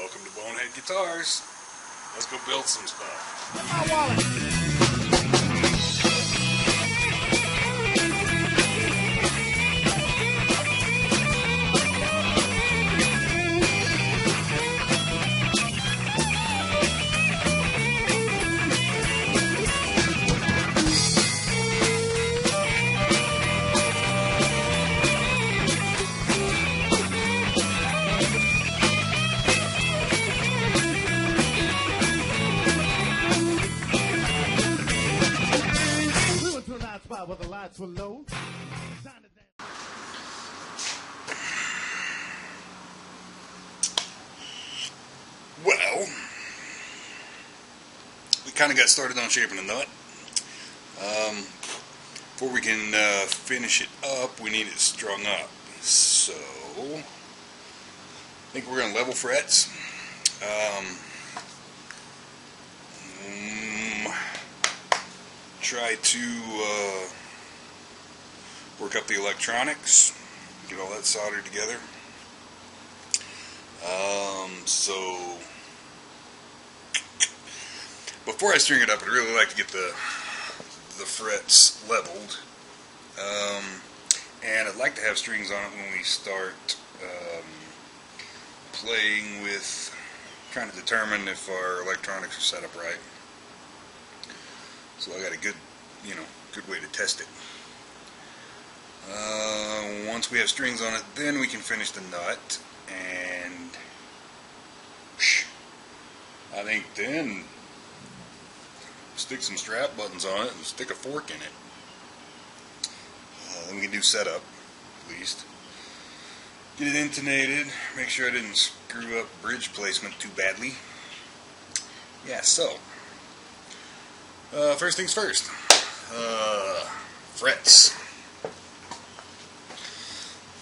Welcome to Bonehead Guitars. Let's go build some stuff. My wallet. Where the lights were low. Well, we kind of got started on shaping the nut. Before we can finish it up, we need it strung up. So, I think we're going to level frets. Try to work up the electronics, get all that soldered together. So before I string it up, I'd really like to get the frets leveled, and I'd like to have strings on it when we start playing with trying to determine if our electronics are set up right. So I got a good way to test it. Once we have strings on it, then we can finish the nut, and I think then stick some strap buttons on it and stick a fork in it. Then we can do setup, at least. Get it intonated, make sure I didn't screw up bridge placement too badly. Yeah, so first things first, frets.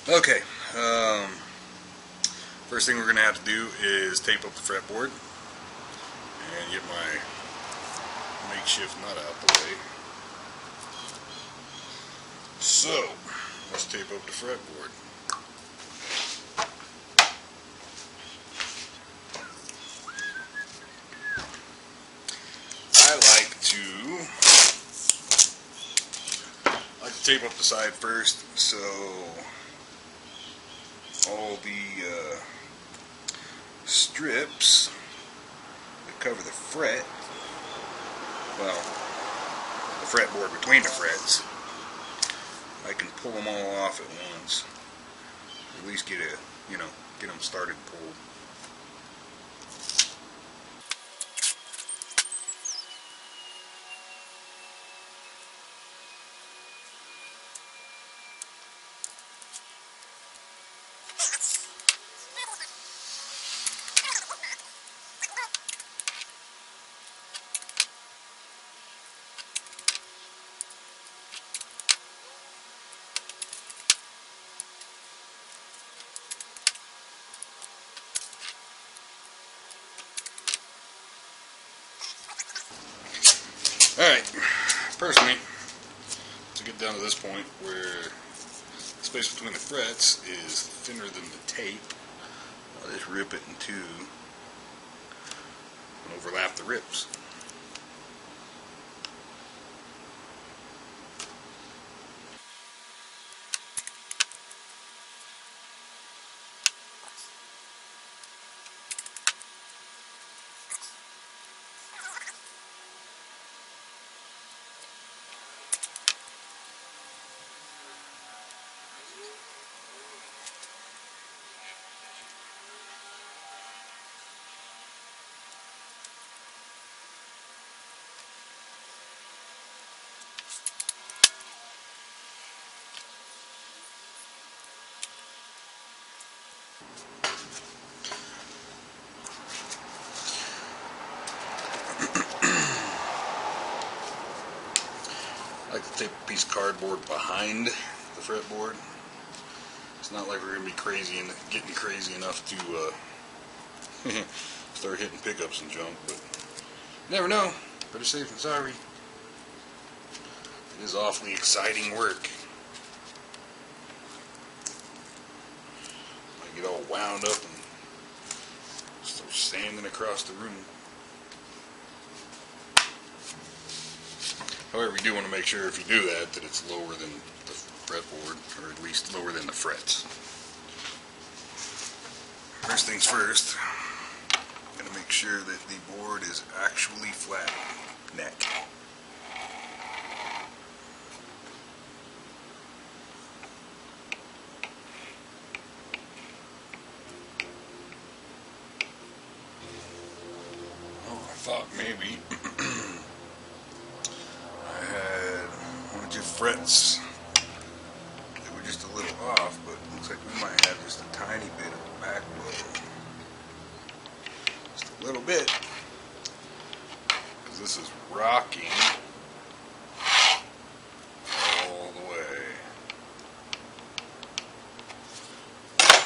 Okay, first thing we're going to have to do is tape up the fretboard and get my makeshift nut out the way. So, let's tape up the fretboard. I like to tape up the side first, so all the strips that cover the fret, well, the fretboard between the frets, I can pull them all off at once. At least get them started pulled. Alright, personally, to get down to this point where the space between the frets is thinner than the tape, I'll just rip it in two and overlap the rips. I like to tape a piece of cardboard behind the fretboard. It's not like we're going to be crazy and getting crazy enough to start hitting pickups and junk, but you never know. Better safe than sorry. It is awfully exciting work. I get all wound up and start sanding across the room. However, you do want to make sure if you do that, that it's lower than the fretboard, or at least lower than the frets. First things first, I'm going to make sure that the board is actually flat neck. I thought maybe I had one or two frets that were just a little off, but it looks like we might have just a tiny bit of a back blow. Just a little bit, because this is rocking all the way.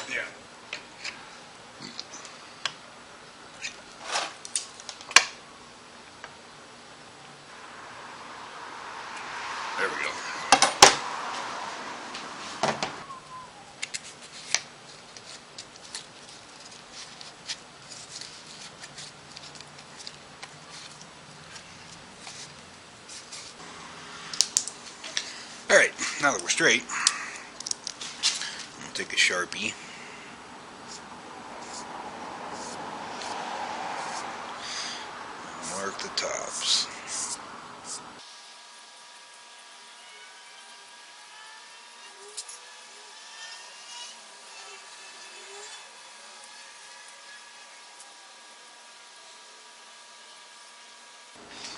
Yeah. There we go. Alright, now that we're straight, I'm going to take a Sharpie. Mark the tops.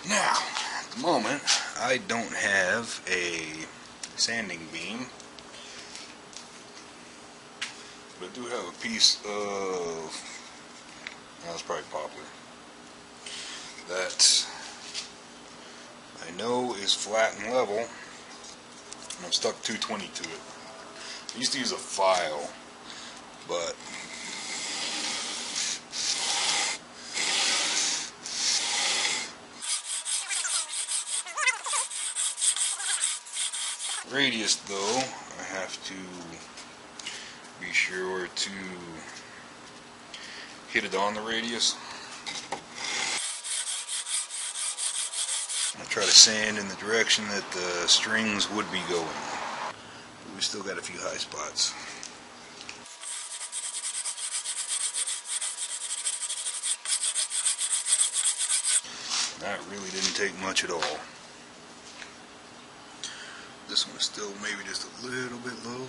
Now, at the moment, I don't have a sanding beam, but I do have a piece of, that's probably poplar, that I know is flat and level, and I've stuck 220 to it. I used to use a file, but radius though, I have to be sure to hit it on the radius. I try to sand in the direction that the strings would be going. But we still got a few high spots. That really didn't take much at all. This one is still maybe just a little bit low.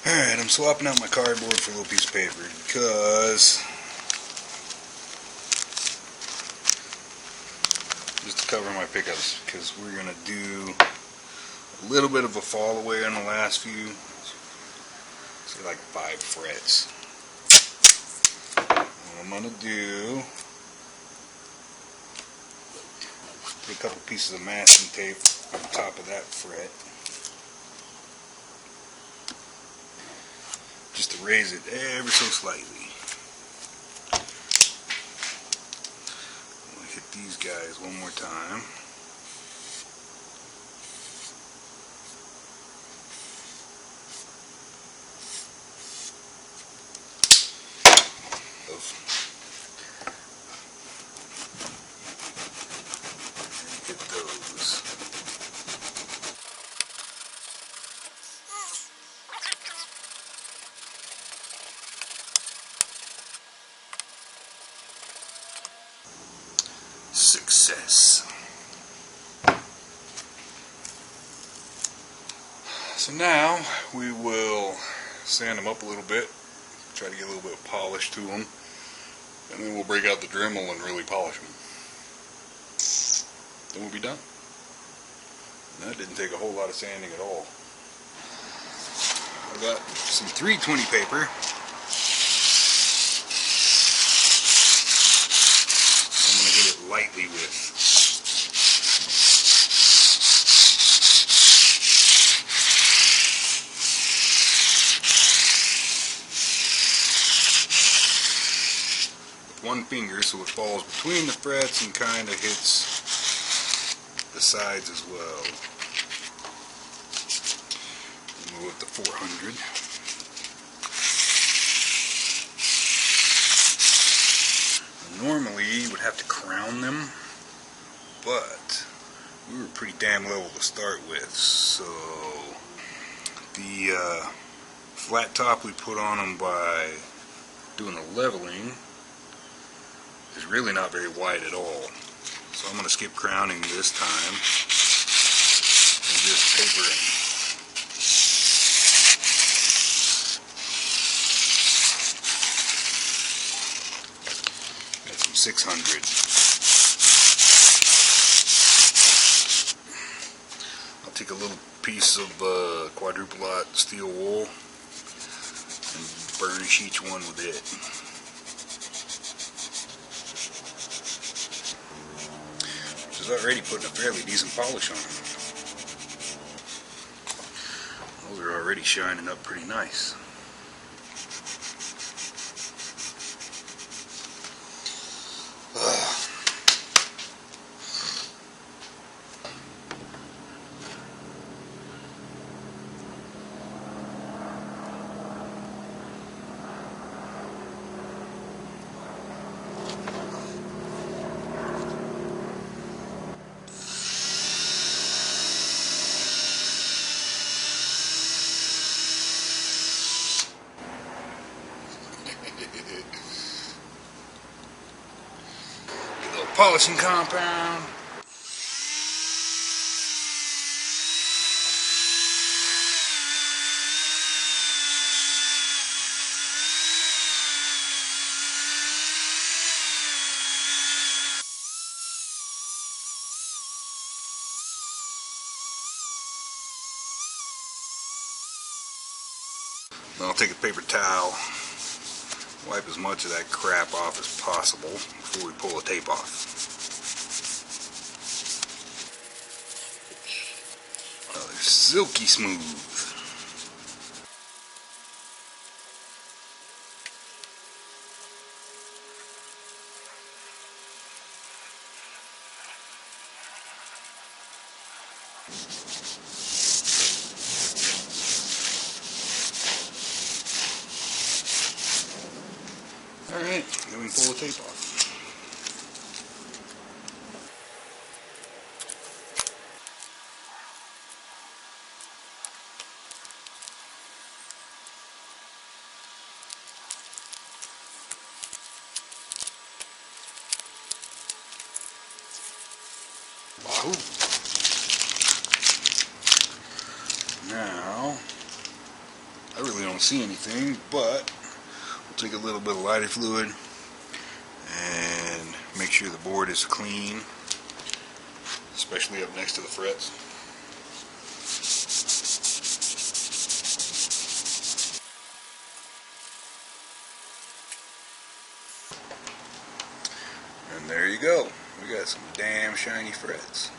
Alright, I'm swapping out my cardboard for a little piece of paper because just to cover my pickups, because we're going to do a little bit of a fall away on the last few. Say like 5 frets. What I'm going to do, put a couple pieces of masking tape on top of that fret, just to raise it ever so slightly. I'm going to hit these guys one more time. Hit those. Success. So now we will sand them up a little bit, try to get a little bit of polish to them, and then we'll break out the Dremel and really polish them. Then we'll be done. And that didn't take a whole lot of sanding at all. I got some 320 paper. I'm going to hit it lightly with. One finger so it falls between the frets and kind of hits the sides as well. We'll go with the 400. to crown them, but we were pretty damn level to start with, so the flat top we put on them by doing the leveling is really not very wide at all. So I'm going to skip crowning this time and just papering. Got some 600. I'll take a little piece of quadruple aught steel wool and burnish each one with it. Which is already putting a fairly decent polish on them. Those are already shining up pretty nice. A little polishing compound. Then I'll take a paper towel, wipe as much of that crap off as possible before we pull the tape off. Oh, they're silky smooth. Alright, then we can pull the tape off. Wahoo! Now, I really don't see anything, but we'll take a little bit of lighter fluid and make sure the board is clean, especially up next to the frets. And there you go. We got some damn shiny frets.